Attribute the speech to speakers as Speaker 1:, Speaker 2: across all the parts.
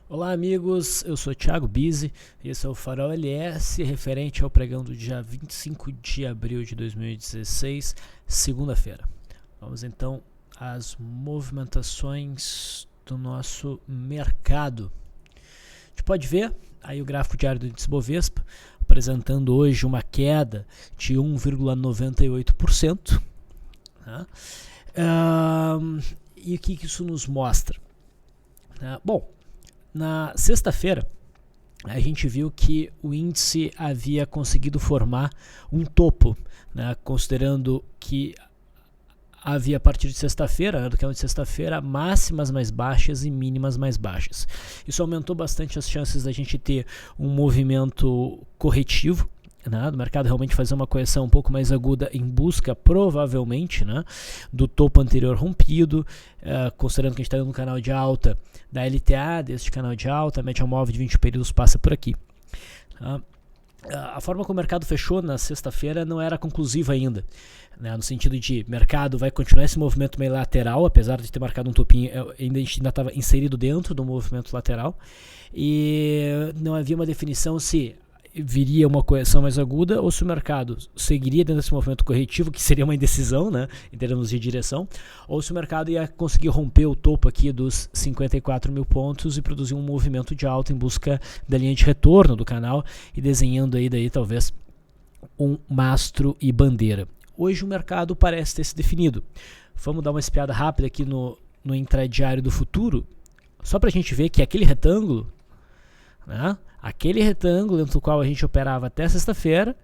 Speaker 1: Olá amigos, eu sou Thiago Bizzi e esse é o Farol LS referente ao pregão do dia 25 de abril de 2016, segunda-feira. Vamos então às movimentações do nosso mercado. A gente pode ver aí o gráfico diário do índice Bovespa apresentando hoje uma queda de 1,98%. Tá? E o que isso nos mostra? Bom, na sexta-feira, a gente viu que o índice havia conseguido formar um topo, né, considerando que havia a partir de sexta-feira, do que é de sexta-feira, máximas mais baixas e mínimas mais baixas. Isso aumentou bastante as chances da gente ter um movimento corretivo, né, do mercado realmente fazer uma correção um pouco mais aguda em busca, provavelmente, né, do topo anterior rompido, considerando que a gente está no canal de alta da LTA, deste canal de alta, a média móvel de 20 períodos passa por aqui. A forma como o mercado fechou na sexta-feira não era conclusiva ainda, né, no sentido de mercado vai continuar esse movimento meio lateral, apesar de ter marcado um topinho, a gente ainda estava inserido dentro do movimento lateral, e não havia uma definição se viria uma correção mais aguda ou se o mercado seguiria dentro desse movimento corretivo, que seria uma indecisão, né, em termos de direção, ou se o mercado ia conseguir romper o topo aqui dos 54 mil pontos e produzir um movimento de alta em busca da linha de retorno do canal e desenhando aí daí talvez um mastro e bandeira. Hoje o mercado parece ter se definido. Vamos dar uma espiada rápida aqui no intradiário do futuro, só para a gente ver que aquele retângulo, né, aquele retângulo dentro do qual a gente operava até sexta-feira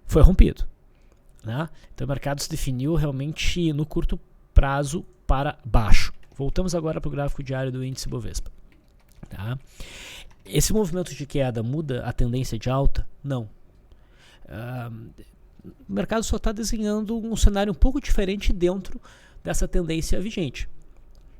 Speaker 1: foi rompido, né? Então o mercado se definiu realmente no curto prazo para baixo. Voltamos agora para o gráfico diário do índice Bovespa. Tá? Esse movimento de queda muda a tendência de alta? Não. O mercado só está desenhando um cenário um pouco diferente dentro dessa tendência vigente.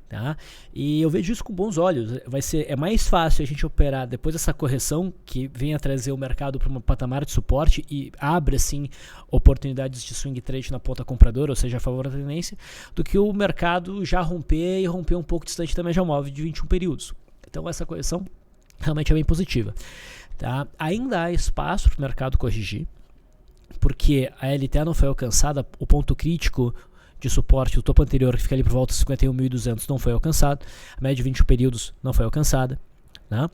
Speaker 1: Tá? E eu vejo isso com bons olhos. É mais fácil a gente operar depois dessa correção que vem a trazer o mercado para um patamar de suporte e abre assim oportunidades de swing trade na ponta compradora, ou seja, a favor da tendência, do que o mercado já romper um pouco distante da média móvel de 21 períodos. Então essa correção realmente é bem positiva. Tá? Ainda há espaço para o mercado corrigir, porque a LTA não foi alcançada, o ponto crítico de suporte, o topo anterior que fica ali por volta de 51.200 não foi alcançado, a média de 20 períodos não foi alcançada, né?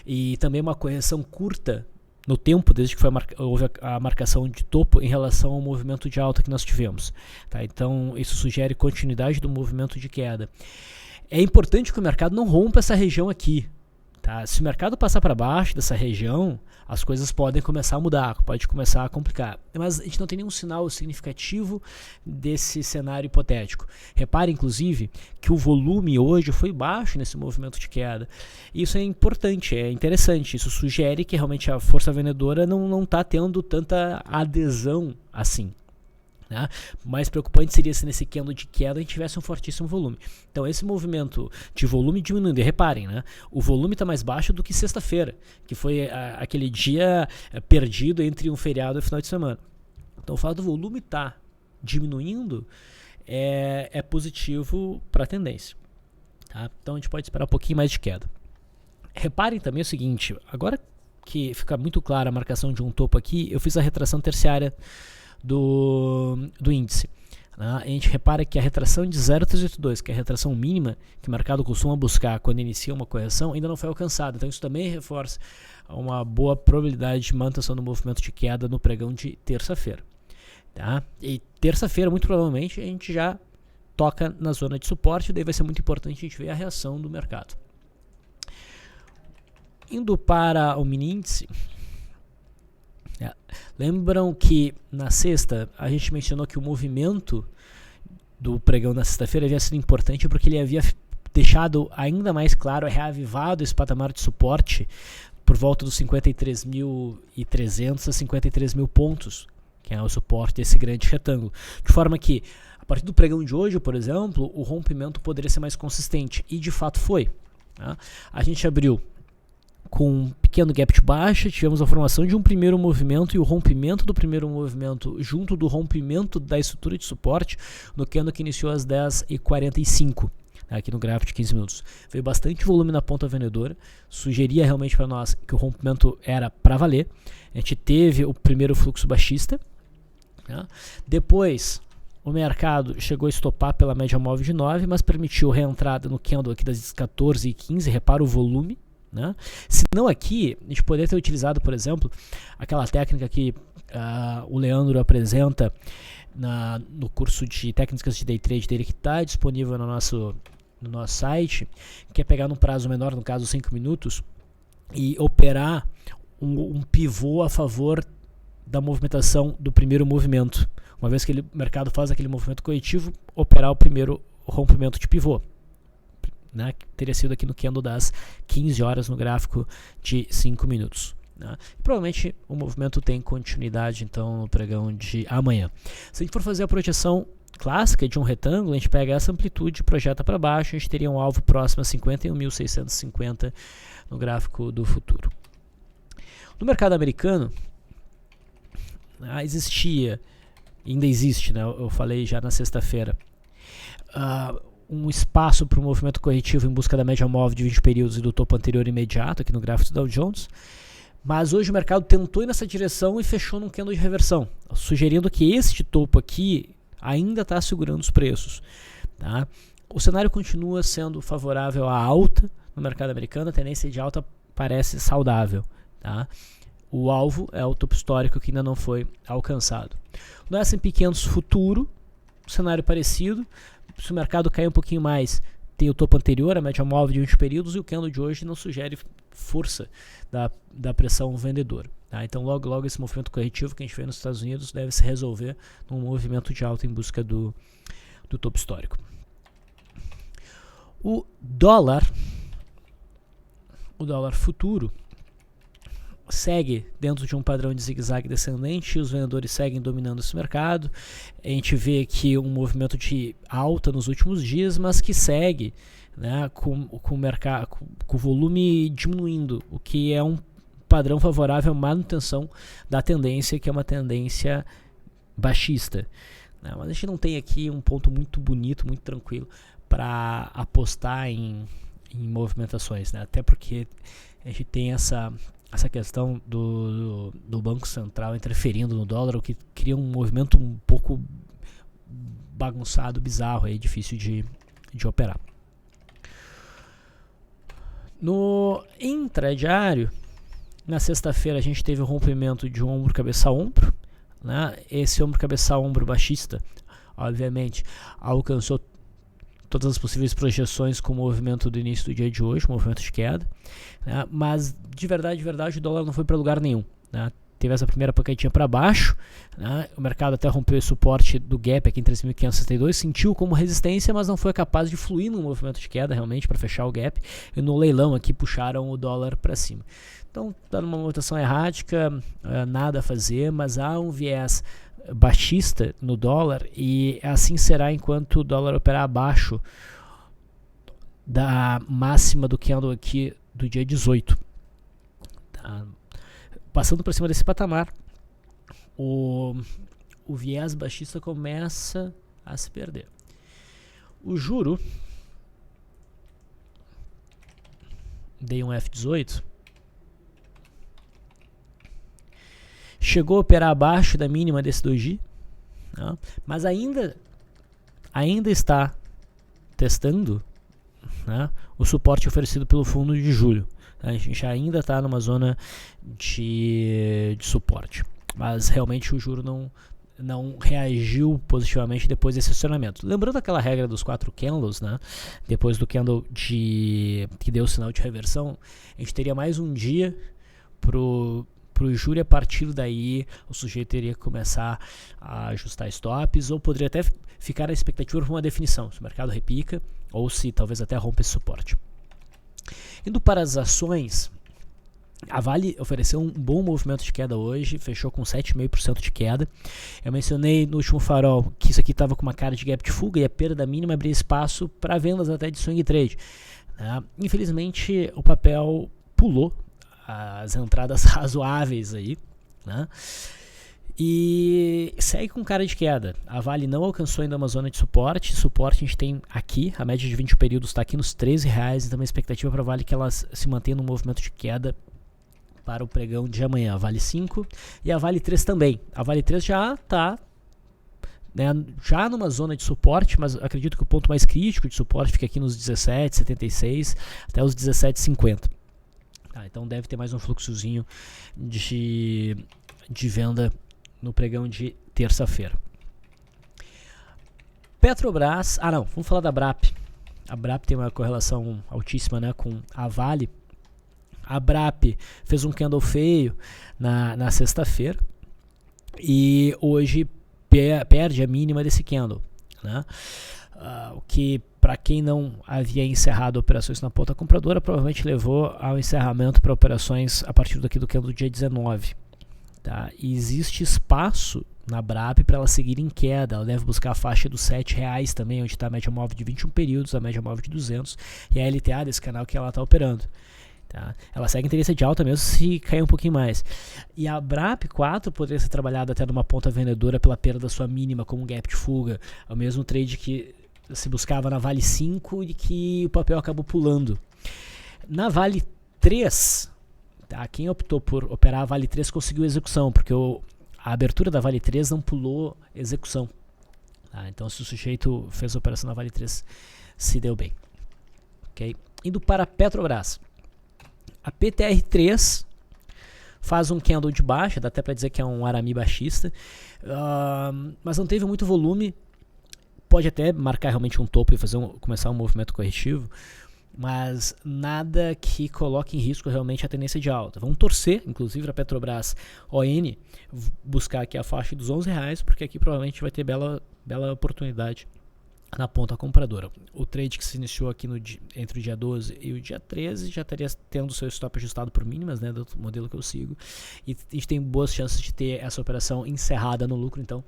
Speaker 1: E também uma correção curta no tempo, desde que houve a marcação de topo em relação ao movimento de alta que nós tivemos. Tá? Então isso sugere continuidade do movimento de queda. É importante que o mercado não rompa essa região aqui. Tá? Se o mercado passar para baixo dessa região, as coisas podem começar a mudar, pode começar a complicar. Mas a gente não tem nenhum sinal significativo desse cenário hipotético. Repare, inclusive, que o volume hoje foi baixo nesse movimento de queda. Isso é importante, é interessante. Isso sugere que realmente a força vendedora não está tendo tanta adesão assim. Né? Mais preocupante seria se nesse candle de queda a gente tivesse um fortíssimo volume. Então esse movimento de volume diminuindo, e reparem, né? O volume está mais baixo do que sexta-feira, que foi aquele dia perdido entre um feriado e um final de semana. Então o fato do volume estar diminuindo é positivo para a tendência. Tá? Então a gente pode esperar um pouquinho mais de queda. Reparem também o seguinte, agora que fica muito clara a marcação de um topo aqui, eu fiz a retração terciária do índice. Né? A gente repara que a retração de 0,382, que é a retração mínima que o mercado costuma buscar quando inicia uma correção, ainda não foi alcançada. Então isso também reforça uma boa probabilidade de manutenção do movimento de queda no pregão de terça-feira. Tá? E terça-feira, muito provavelmente, a gente já toca na zona de suporte, daí vai ser muito importante a gente ver a reação do mercado. Indo para o mini índice, lembram que na sexta a gente mencionou que o movimento do pregão na sexta-feira havia sido importante porque ele havia deixado ainda mais claro, reavivado esse patamar de suporte por volta dos 53.300 a 53 mil pontos, que é o suporte desse grande retângulo. De forma que, a partir do pregão de hoje, por exemplo, o rompimento poderia ser mais consistente, e de fato foi. Tá? A gente abriu com um pequeno gap de baixa, tivemos a formação de um primeiro movimento e o rompimento do primeiro movimento junto do rompimento da estrutura de suporte no candle que iniciou às 10h45. aqui no gráfico de 15 minutos. Veio bastante volume na ponta vendedora, sugeria realmente para nós que o rompimento era para valer. A gente teve o primeiro fluxo baixista, né? Depois o mercado chegou a estopar pela média móvel de 9, mas permitiu reentrada no candle aqui das 14 e 15, repara o volume, né? Se não aqui, a gente poderia ter utilizado, por exemplo, aquela técnica que o Leandro apresenta no curso de técnicas de day trade dele, que está disponível no nosso site, que é pegar num prazo menor, no caso 5 minutos, e operar um pivô a favor da movimentação do primeiro movimento. Uma vez que o mercado faz aquele movimento corretivo, operar o primeiro rompimento de pivô, né, que teria sido aqui no candle das 15 horas no gráfico de 5 minutos. Né. Provavelmente o movimento tem continuidade então no pregão de amanhã. Se a gente for fazer a projeção clássica de um retângulo, a gente pega essa amplitude e projeta para baixo, a gente teria um alvo próximo a 51.650 no gráfico do futuro. No mercado americano, ainda existe, né, eu falei já na sexta-feira, um espaço para um movimento corretivo em busca da média móvel de 20 períodos e do topo anterior imediato aqui no gráfico do Dow Jones, mas hoje o mercado tentou ir nessa direção e fechou num candle de reversão, sugerindo que este topo aqui ainda está segurando os preços. Tá? O cenário continua sendo favorável à alta no mercado americano, a tendência de alta parece saudável. Tá? O alvo é o topo histórico que ainda não foi alcançado. No S&P 500 futuro, cenário parecido. Se o mercado cair um pouquinho mais, tem o topo anterior, a média móvel de 20 períodos, e o candle de hoje não sugere força da pressão vendedora. Tá? Então logo esse movimento corretivo que a gente vê nos Estados Unidos deve se resolver num movimento de alta em busca do topo histórico. O dólar futuro segue dentro de um padrão de zigue-zague descendente, os vendedores seguem dominando esse mercado. A gente vê aqui um movimento de alta nos últimos dias, mas que segue, né, com o volume diminuindo, o que é um padrão favorável à manutenção da tendência, que é uma tendência baixista. Mas a gente não tem aqui um ponto muito bonito, muito tranquilo para apostar em movimentações, né? Até porque a gente tem essa questão do Banco Central interferindo no dólar, o que cria um movimento um pouco bagunçado, bizarro, aí, difícil de operar. No intradiário, na sexta-feira a gente teve o rompimento de ombro, cabeça a ombro, né? Esse ombro, cabeça a ombro baixista, obviamente, alcançou todas as possíveis projeções com o movimento do início do dia de hoje, movimento de queda, né? Mas de verdade o dólar não foi para lugar nenhum, né? Teve essa primeira pancadinha para baixo, né? O mercado até rompeu o suporte do gap aqui em 3.562, sentiu como resistência, mas não foi capaz de fluir no movimento de queda realmente para fechar o gap, e no leilão aqui puxaram o dólar para cima. Então está numa movimentação errática, nada a fazer, mas há um viés baixista no dólar, e assim será enquanto o dólar operar abaixo da máxima do candle aqui do dia 18. Tá? Passando por cima desse patamar, o viés baixista começa a se perder. O juro, dei um F18, chegou a operar abaixo da mínima desse doji, né? Mas ainda está testando, né, o suporte oferecido pelo fundo de julho. A gente ainda está numa zona de suporte, mas realmente o juro não reagiu positivamente depois desse acionamento. Lembrando aquela regra dos 4 candles, né? Depois do candle que deu o sinal de reversão, a gente teria mais um dia pro juro, e a partir daí o sujeito teria que começar a ajustar stops, ou poderia até ficar na expectativa por uma definição, se o mercado repica ou se talvez até rompa esse suporte. Indo para as ações, a Vale ofereceu um bom movimento de queda hoje, fechou com 7,5% de queda. Eu mencionei no último farol que isso aqui estava com uma cara de gap de fuga, e a perda mínima abria espaço para vendas até de swing trade. Infelizmente o papel pulou as entradas razoáveis aí, né? E segue com cara de queda. A Vale não alcançou ainda uma zona de suporte. Suporte a gente tem aqui, a média de 20 períodos está aqui nos R$13. Então a expectativa para a Vale é que ela se mantenha no movimento de queda para o pregão de amanhã. A Vale 5 e a Vale 3 também. A Vale 3 já está, né, já numa zona de suporte, mas acredito que o ponto mais crítico de suporte fica aqui nos 17,76 até os 17,50. Então deve ter mais um fluxozinho de venda no pregão de terça-feira. Petrobras, vamos falar da Brap. A Brap tem uma correlação altíssima, né, com a Vale. A Brap fez um candle feio na sexta-feira e hoje perde a mínima desse candle, né? O que, para quem não havia encerrado operações na ponta compradora, provavelmente levou ao encerramento para operações a partir daqui do candle do dia 19. Tá? E existe espaço na Brap para ela seguir em queda. Ela deve buscar a faixa dos R$7 também, onde está a média móvel de 21 períodos, a média móvel de 200 e a LTA desse canal que ela está operando. Tá? Ela segue em tendência de alta mesmo se cair um pouquinho mais. E a Brap 4 poderia ser trabalhada até numa ponta vendedora pela perda da sua mínima como um gap de fuga. É o mesmo trade que se buscava na Vale 5 e que o papel acabou pulando. Na Vale 3, tá? Quem optou por operar a Vale 3 conseguiu execução, porque a abertura da Vale 3 não pulou execução. Tá? Então se o sujeito fez a operação na Vale 3, se deu bem. Okay? Indo para a Petrobras. A PTR3 faz um candle de baixa, dá até para dizer que é um arame baixista, mas não teve muito volume. Pode até marcar realmente um topo e começar um movimento corretivo, mas nada que coloque em risco realmente a tendência de alta. Vamos torcer, inclusive, para a Petrobras ON buscar aqui a faixa dos R$11, porque aqui provavelmente vai ter bela oportunidade na ponta compradora. O trade que se iniciou aqui entre o dia 12 e o dia 13 já estaria tendo seu stop ajustado por mínimas, né, do modelo que eu sigo, e a gente tem boas chances de ter essa operação encerrada no lucro, então,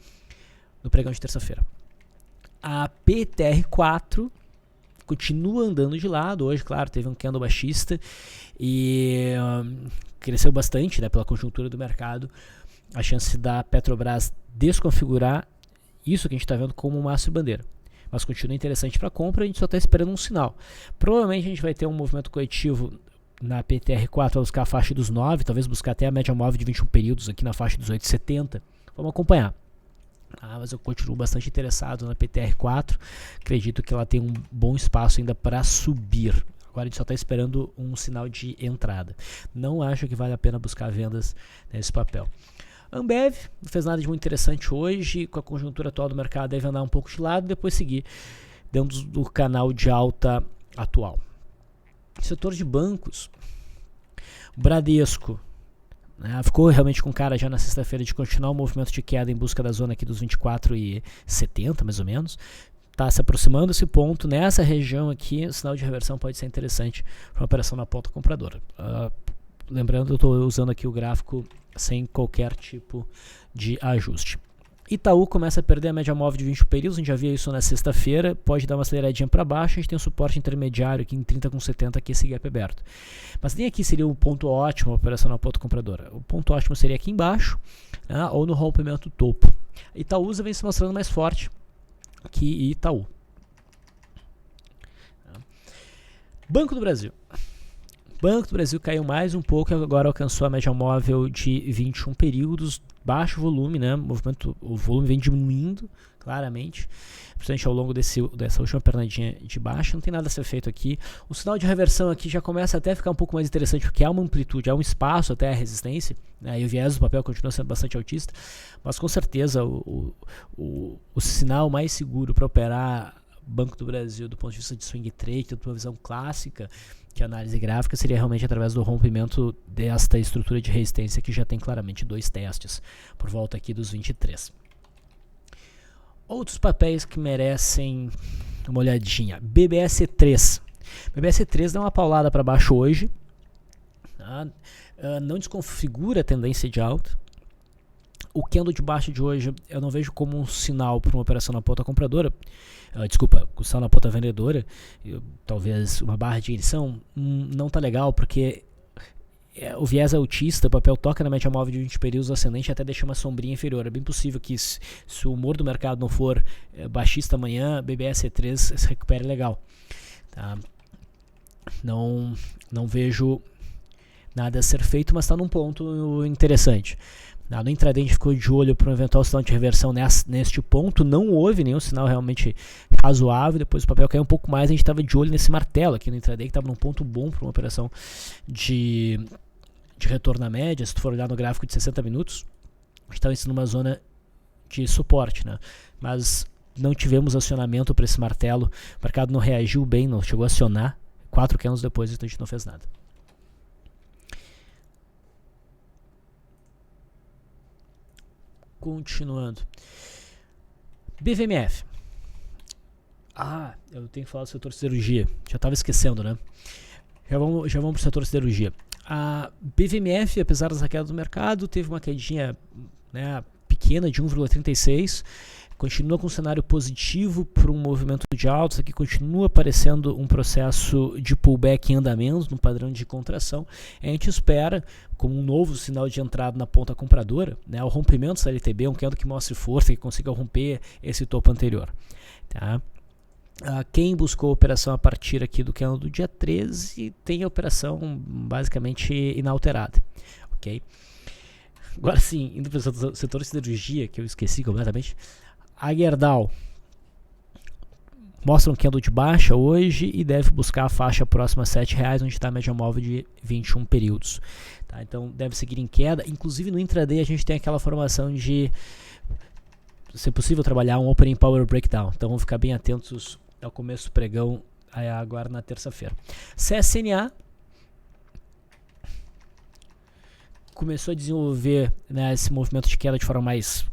Speaker 1: no pregão de terça-feira. A PTR4 continua andando de lado. Hoje, claro, teve um candle baixista e cresceu bastante, né, pela conjuntura do mercado. A chance da Petrobras desconfigurar isso que a gente está vendo como um mastro de bandeira. Mas continua interessante para compra, a gente só está esperando um sinal. Provavelmente a gente vai ter um movimento corretivo na PTR4 a buscar a faixa dos 9, talvez buscar até a média móvel de 21 períodos aqui na faixa dos 8,70. Vamos acompanhar. Mas eu continuo bastante interessado na PTR4. Acredito que ela tem um bom espaço ainda para subir. Agora a gente só está esperando um sinal de entrada. Não acho que vale a pena buscar vendas nesse papel. Ambev não fez nada de muito interessante hoje, com a conjuntura atual do mercado deve andar um pouco de lado e depois seguir dentro do canal de alta atual. Setor de bancos, Bradesco, né, ficou realmente com cara já na sexta-feira de continuar o movimento de queda em busca da zona aqui dos 24,70 mais ou menos. Está se aproximando esse ponto, nessa região aqui, o sinal de reversão pode ser interessante para uma operação na ponta compradora. Lembrando, eu estou usando aqui o gráfico sem qualquer tipo de ajuste. Itaú começa a perder a média móvel de 20 períodos, a gente já viu isso na sexta-feira, pode dar uma aceleradinha para baixo, a gente tem um suporte intermediário aqui em 30,70, aqui esse gap aberto. Mas nem aqui seria um ponto ótimo a operação na ponta compradora. O ponto ótimo seria aqui embaixo, né, ou no rompimento topo. Itaúsa vem se mostrando mais forte que Itaú. Banco do Brasil. Banco do Brasil caiu mais um pouco, agora alcançou a média móvel de 21 períodos, baixo volume, né? O volume vem diminuindo claramente, principalmente ao longo dessa última pernadinha de baixa. Não tem nada a ser feito aqui. O sinal de reversão aqui já começa até a ficar um pouco mais interessante, porque há uma amplitude, há um espaço até a resistência, né? E o viés do papel continua sendo bastante altista, mas com certeza o sinal mais seguro para operar Banco do Brasil do ponto de vista de swing trade, de uma visão clássica de análise gráfica, seria realmente através do rompimento desta estrutura de resistência que já tem claramente dois testes, por volta aqui dos 23. Outros papéis que merecem uma olhadinha. BBS3. BBS3 dá uma paulada para baixo hoje, tá? Não desconfigura a tendência de alta. O candle de baixo de hoje eu não vejo como um sinal para uma operação na ponta compradora. Desculpa, o sinal na ponta vendedora. Talvez uma barra de inição não está legal, porque o viés autista, o papel toca na média móvel de 20 períodos ascendente até deixar uma sombrinha inferior. É bem possível que se o humor do mercado não for baixista amanhã, BBSE3 se recupere legal. Tá? Não vejo nada a ser feito, mas está num ponto interessante. No intraday a gente ficou de olho para um eventual sinal de reversão neste ponto, não houve nenhum sinal realmente razoável, depois o papel caiu um pouco mais, a gente estava de olho nesse martelo aqui no intraday, que estava num ponto bom para uma operação de retorno à média. Se tu for olhar no gráfico de 60 minutos, a gente estava numa zona de suporte, né? Mas não tivemos acionamento para esse martelo, o mercado não reagiu bem, não chegou a acionar, 4 candles depois, então a gente não fez nada. Continuando. BVMF. Eu tenho que falar do setor siderurgia. Já estava esquecendo, né? Já vamos para o setor siderurgia. A BVMF, apesar da queda do mercado, teve uma quedinha, né, pequena de 1,36. Continua com um cenário positivo para um movimento de altos. Aqui continua aparecendo um processo de pullback em andamento, no padrão de contração. A gente espera, como um novo sinal de entrada na ponta compradora, né, o rompimento da LTB, um candle que mostre força, que consiga romper esse topo anterior. Tá? Quem buscou a operação a partir aqui do candle do dia 13 tem a operação basicamente inalterada. Ok? Agora sim, indo para o setor de siderurgia, que eu esqueci completamente. A Gerdau mostra um candle de baixa hoje e deve buscar a faixa próxima a R$7, onde está a média móvel de 21 períodos. Tá? Então deve seguir em queda. Inclusive no intraday a gente tem aquela formação de ser possível trabalhar um Opening Power Breakdown. Então vamos ficar bem atentos ao começo do pregão agora na terça-feira. CSNA começou a desenvolver, né, esse movimento de queda de forma mais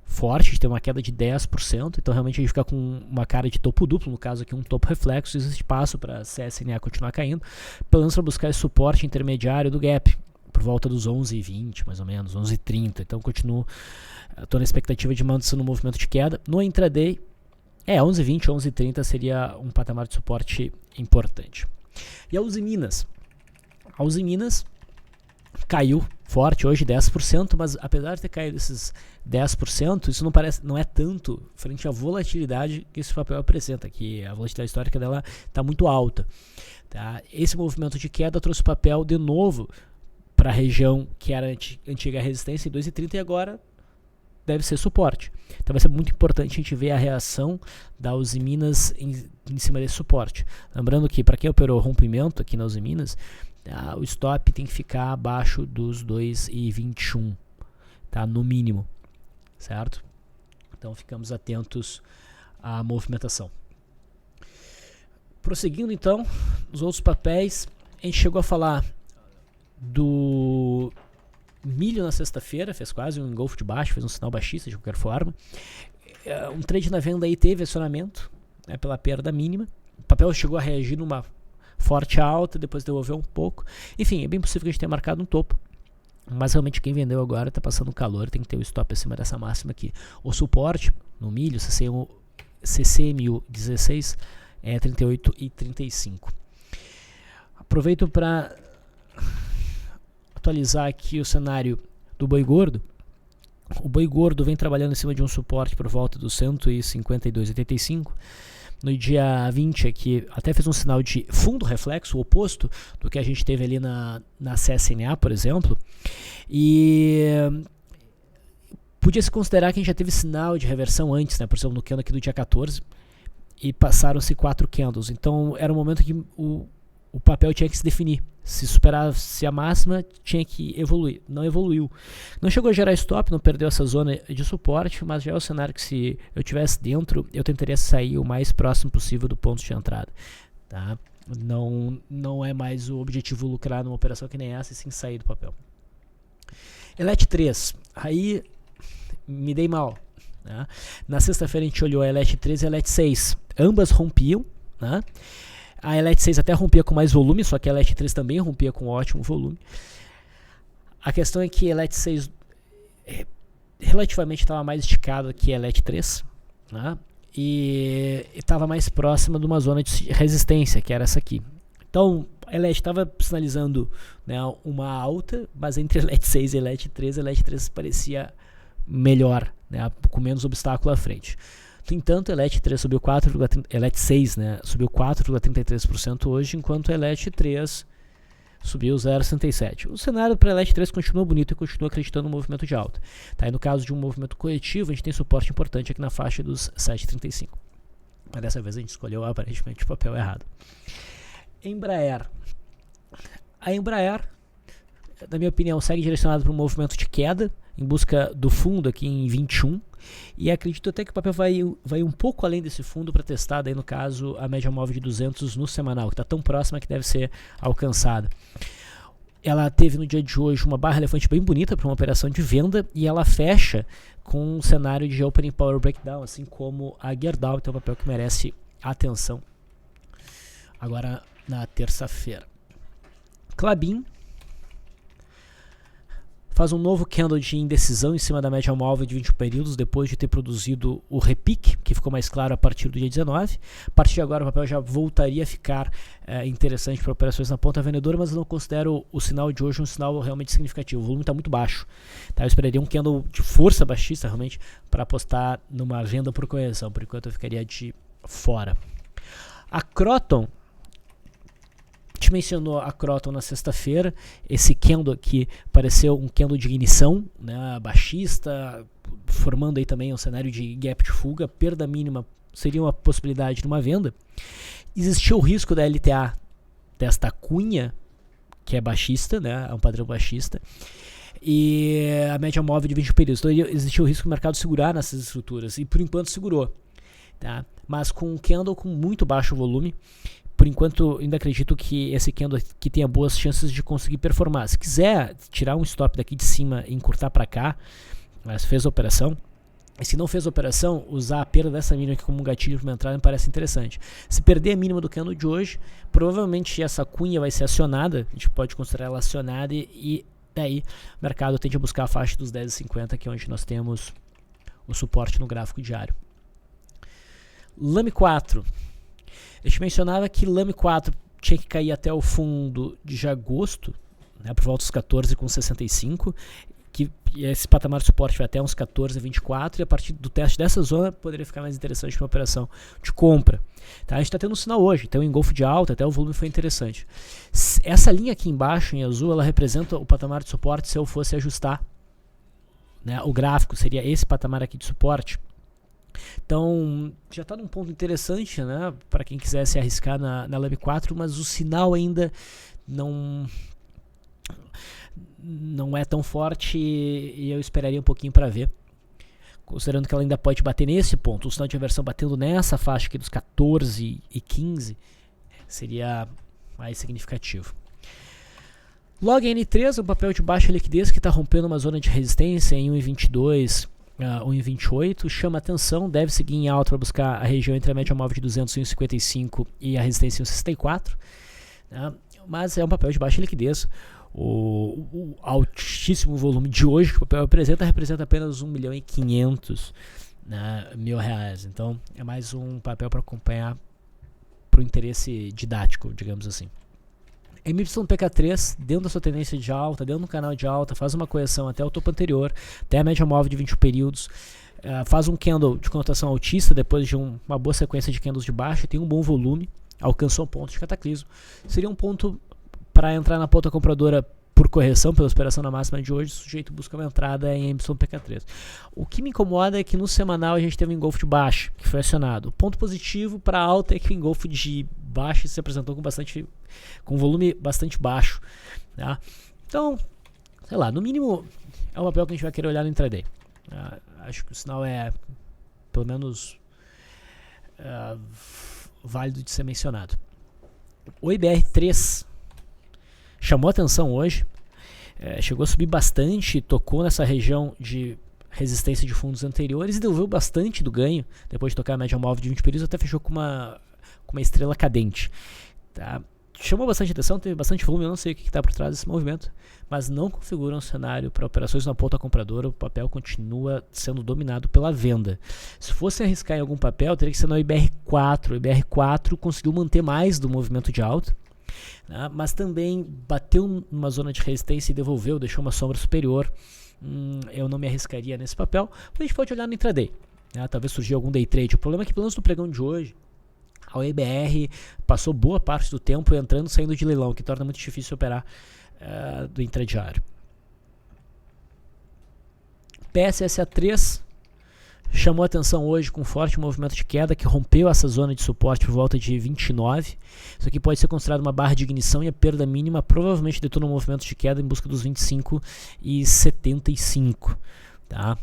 Speaker 1: forte, a gente tem uma queda de 10%, então realmente a gente fica com uma cara de topo duplo, no caso aqui um topo reflexo, existe espaço para a CSNA continuar caindo, pelo menos para buscar esse suporte intermediário do gap, por volta dos 11,20 mais ou menos, 11,30, então continuo, estou na expectativa de manutenção no movimento de queda. No intraday, 11,20, 11,30 seria um patamar de suporte importante. E a Uzi Minas caiu forte hoje, 10%, mas apesar de ter caído esses 10%, isso não é tanto frente à volatilidade que esse papel apresenta, que a volatilidade histórica dela está muito alta. Tá? Esse movimento de queda trouxe o papel de novo para a região que era antiga resistência em 2,30 e agora deve ser suporte. Então vai ser muito importante a gente ver a reação da Uzi Minas em cima desse suporte. Lembrando que para quem operou rompimento aqui na Uzi Minas, o stop tem que ficar abaixo dos 2,21, tá? No mínimo, certo? Então ficamos atentos à movimentação. Prosseguindo então, os outros papéis, a gente chegou a falar do milho na sexta-feira, fez quase um engolfo de baixo, fez um sinal baixista de qualquer forma. Um trade na venda aí teve acionamento, né, pela perda mínima. O papel chegou a reagir numa forte alta, depois devolveu um pouco. Enfim, é bem possível que a gente tenha marcado um topo, mas realmente quem vendeu agora está passando calor, tem que ter o stop acima dessa máxima aqui. O suporte no milho, CCMU 16, é 38,35. Aproveito para atualizar aqui o cenário do boi gordo. O boi gordo vem trabalhando em cima de um suporte por volta dos 152,85. No dia 20 aqui, até fez um sinal de fundo reflexo, o oposto do que a gente teve ali na CSNA, por exemplo. E podia se considerar que a gente já teve sinal de reversão antes, né? Por exemplo, no candle aqui do dia 14, e passaram-se 4 candles. Então era um momento que o papel tinha que se definir. Se superasse a máxima, tinha que evoluir. Não evoluiu. Não chegou a gerar stop, não perdeu essa zona de suporte, mas já é o cenário que, se eu tivesse dentro, eu tentaria sair o mais próximo possível do ponto de entrada. Tá? Não é mais o objetivo lucrar numa operação que nem essa, e sim sair do papel. Elet 3. Aí me dei mal. Né? Na sexta-feira a gente olhou a Elet 3 e a Elet 6. Ambas rompiam, né? A Elet 6 até rompia com mais volume, só que a Elet 3 também rompia com ótimo volume. A questão é que a Elet 6 relativamente estava mais esticada que a Elet 3, né? E estava mais próxima de uma zona de resistência, que era essa aqui. Então, a LET estava sinalizando, né, uma alta, mas entre a LET 6 e a LET 3, parecia melhor, né, com menos obstáculo à frente. No entanto, a LET 3 subiu 4,3%, a LET 6, né, subiu 4,33% hoje, enquanto a LET 3 subiu 0,67%. O cenário para a LET 3 continua bonito e continua acreditando no movimento de alta. Tá? E no caso de um movimento coletivo, a gente tem suporte importante aqui na faixa dos 7,35. Mas dessa vez a gente escolheu aparentemente o papel errado. Embraer. A Embraer, na minha opinião, segue direcionado para um movimento de queda, em busca do fundo aqui em 21, e acredito até que o papel vai um pouco além desse fundo para testar, daí no caso, a média móvel de 200 no semanal, que está tão próxima que deve ser alcançada. Ela teve no dia de hoje uma barra elefante bem bonita para uma operação de venda, e ela fecha com um cenário de opening power breakdown, assim como a Gerdau, então é um papel que merece atenção agora na terça-feira. Klabin faz um novo candle de indecisão em cima da média móvel de 21 períodos, depois de ter produzido o repique, que ficou mais claro a partir do dia 19. A partir de agora o papel já voltaria a ficar interessante para operações na ponta vendedora, mas eu não considero o sinal de hoje um sinal realmente significativo. O volume está muito baixo. Tá? Eu esperaria um candle de força baixista realmente para apostar numa venda por correção. Por enquanto eu ficaria de fora. A Croton, a gente mencionou a Croton na sexta-feira. Esse candle aqui pareceu um candle de ignição, né, baixista, formando aí também um cenário de gap de fuga. Perda mínima seria uma possibilidade de uma venda. Existiu o risco da LTA desta cunha, que é baixista, né, é um padrão baixista, e a média móvel de 20 períodos. Então existiu o risco do mercado segurar nessas estruturas, e por enquanto segurou. Tá? Mas com um candle com muito baixo volume, por enquanto, ainda acredito que esse candle aqui tenha boas chances de conseguir performar. Se quiser tirar um stop daqui de cima e encurtar para cá, mas fez a operação. E se não fez a operação, usar a perda dessa mínima aqui como um gatilho para uma entrada me parece interessante. Se perder a mínima do candle de hoje, provavelmente essa cunha vai ser acionada. A gente pode considerar ela acionada e daí o mercado tende a buscar a faixa dos 10,50, que é onde nós temos o suporte no gráfico diário. Lame 4. A gente mencionava que Lame 4 tinha que cair até o fundo de agosto, né, por volta dos 14,65, que esse patamar de suporte vai até uns 14,24, e a partir do teste dessa zona poderia ficar mais interessante para uma operação de compra. Tá? A gente está tendo um sinal hoje, tem um engolfo de alta, até o volume foi interessante. Essa linha aqui embaixo, em azul, ela representa o patamar de suporte se eu fosse ajustar, né, o gráfico, seria esse patamar aqui de suporte. Então, já está num ponto interessante, né, para quem quiser se arriscar na Lame 4, mas o sinal ainda não é tão forte e eu esperaria um pouquinho para ver. Considerando que ela ainda pode bater nesse ponto, o sinal de inversão batendo nessa faixa aqui dos 14 e 15 seria mais significativo. Log N3 é um papel de baixa liquidez que está rompendo uma zona de resistência em 1,22, 1,28, chama atenção, deve seguir em alta para buscar a região entre a média móvel de 200 e 1,55 e a resistência em 1,64, né? Mas é um papel de baixa liquidez. O altíssimo volume de hoje que o papel representa apenas 1.500.000, né, reais. Então é mais um papel para acompanhar para o interesse didático, digamos assim. MYPK3, dentro da sua tendência de alta, dentro do canal de alta, faz uma correção até o topo anterior, até a média móvel de 21 períodos, faz um candle de conotação altista depois de uma boa sequência de candles de baixa, tem um bom volume, alcançou um ponto de cataclismo. Seria um ponto para entrar na ponta compradora por correção, pela operação na máxima de hoje, o sujeito busca uma entrada em MYPK3. O que me incomoda é que no semanal a gente teve um engolfo de baixa, que foi acionado. O ponto positivo para alta é que o engolfo de baixa se apresentou com volume bastante baixo. Tá? Então, sei lá, no mínimo é um papel que a gente vai querer olhar no intraday. Acho que o sinal é, pelo menos, válido de ser mencionado. O IBR3 chamou atenção hoje, chegou a subir bastante, tocou nessa região de resistência de fundos anteriores e devolveu bastante do ganho, depois de tocar a média móvel de 20 períodos, até fechou com uma estrela cadente. Tá? Chamou bastante atenção, teve bastante volume, eu não sei o que está por trás desse movimento, mas não configura um cenário para operações na ponta compradora, o papel continua sendo dominado pela venda. Se fosse arriscar em algum papel, teria que ser no IBR4. O IBR4 conseguiu manter mais do movimento de alta, né? Mas também bateu numa zona de resistência e devolveu, deixou uma sombra superior. Eu não me arriscaria nesse papel. A gente pode olhar no intraday, né? Talvez surgir algum day trade. O problema é que pelo menos no pregão de hoje a EBR passou boa parte do tempo entrando e saindo de leilão, que torna muito difícil operar do intradiário. PSSA3 chamou atenção hoje com forte movimento de queda, que rompeu essa zona de suporte por volta de 29. Isso aqui pode ser considerado uma barra de ignição e a perda mínima provavelmente detona um movimento de queda em busca dos 25,75. Tá?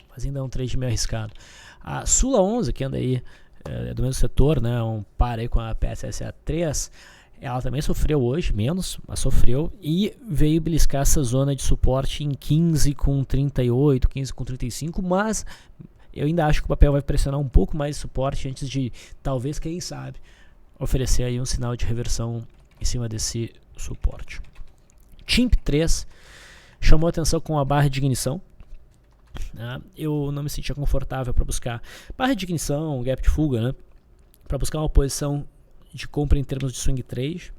Speaker 1: Mas ainda é um trade meio arriscado. A Sula 11, que anda aí do mesmo setor, né, um par aí com a PSSA3, ela também sofreu hoje, menos, mas sofreu, e veio beliscar essa zona de suporte em 15,38, 15,35, mas eu ainda acho que o papel vai pressionar um pouco mais de suporte antes de, talvez, quem sabe, oferecer aí um sinal de reversão em cima desse suporte. TIMP3 chamou atenção com a barra de ignição. Eu não me sentia confortável para buscar barra de ignição, gap de fuga, né? Para buscar uma posição de compra em termos de swing trade,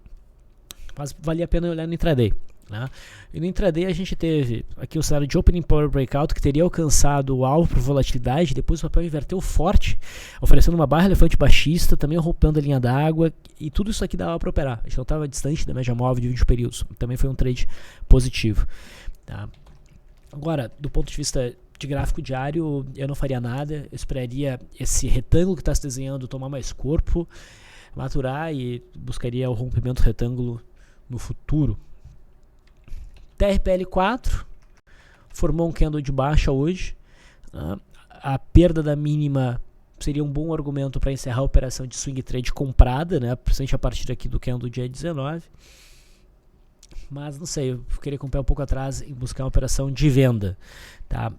Speaker 1: mas valia a pena olhar no intraday, né? E no intraday a gente teve aqui o cenário de opening power breakout, que teria alcançado o alvo por volatilidade, depois o papel inverteu forte, oferecendo uma barra elefante baixista, também rompendo a linha d'água, e tudo isso aqui dava para operar. A gente não estava distante da média móvel de 20 períodos, também foi um trade positivo, tá? Agora, do ponto de vista de gráfico diário, eu não faria nada, eu esperaria esse retângulo que está se desenhando tomar mais corpo, maturar, e buscaria o rompimento do retângulo no futuro. TRPL4 formou um candle de baixa hoje. A perda da mínima seria um bom argumento para encerrar a operação de swing trade comprada, né, principalmente a partir aqui do candle dia 19. Mas não sei, eu queria comprar um pouco atrás e buscar uma operação de venda, tá?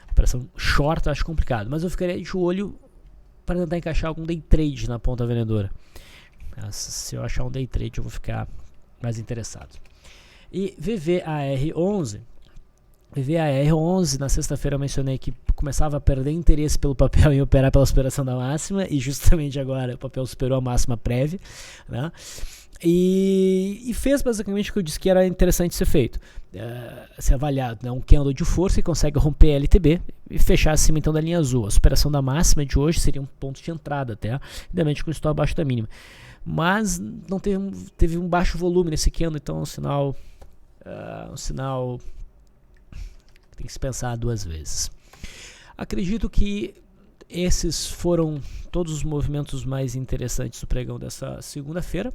Speaker 1: Operação short eu acho complicado, mas eu ficaria de olho para tentar encaixar algum day trade na ponta vendedora. Se eu achar um day trade eu vou ficar mais interessado. E VVAR11 na sexta-feira eu mencionei que começava a perder interesse pelo papel em operar pela superação da máxima, e justamente agora o papel superou a máxima prévia, né? E fez basicamente o que eu disse que era interessante ser feito, ser avaliado, né? Um candle de força que consegue romper a LTB e fechar acima então da linha azul. A superação da máxima de hoje seria um ponto de entrada até, idealmente com o stop abaixo da mínima, mas não teve um baixo volume nesse candle, então é um sinal que tem que se pensar duas vezes. Acredito que esses foram todos os movimentos mais interessantes do pregão dessa segunda-feira.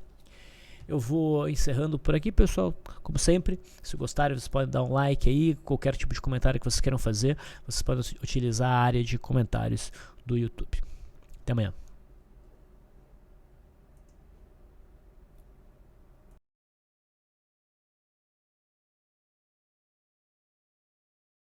Speaker 1: Eu vou encerrando por aqui, pessoal. Como sempre, se gostarem, vocês podem dar um like aí. Qualquer tipo de comentário que vocês queiram fazer, vocês podem utilizar a área de comentários do YouTube. Até amanhã.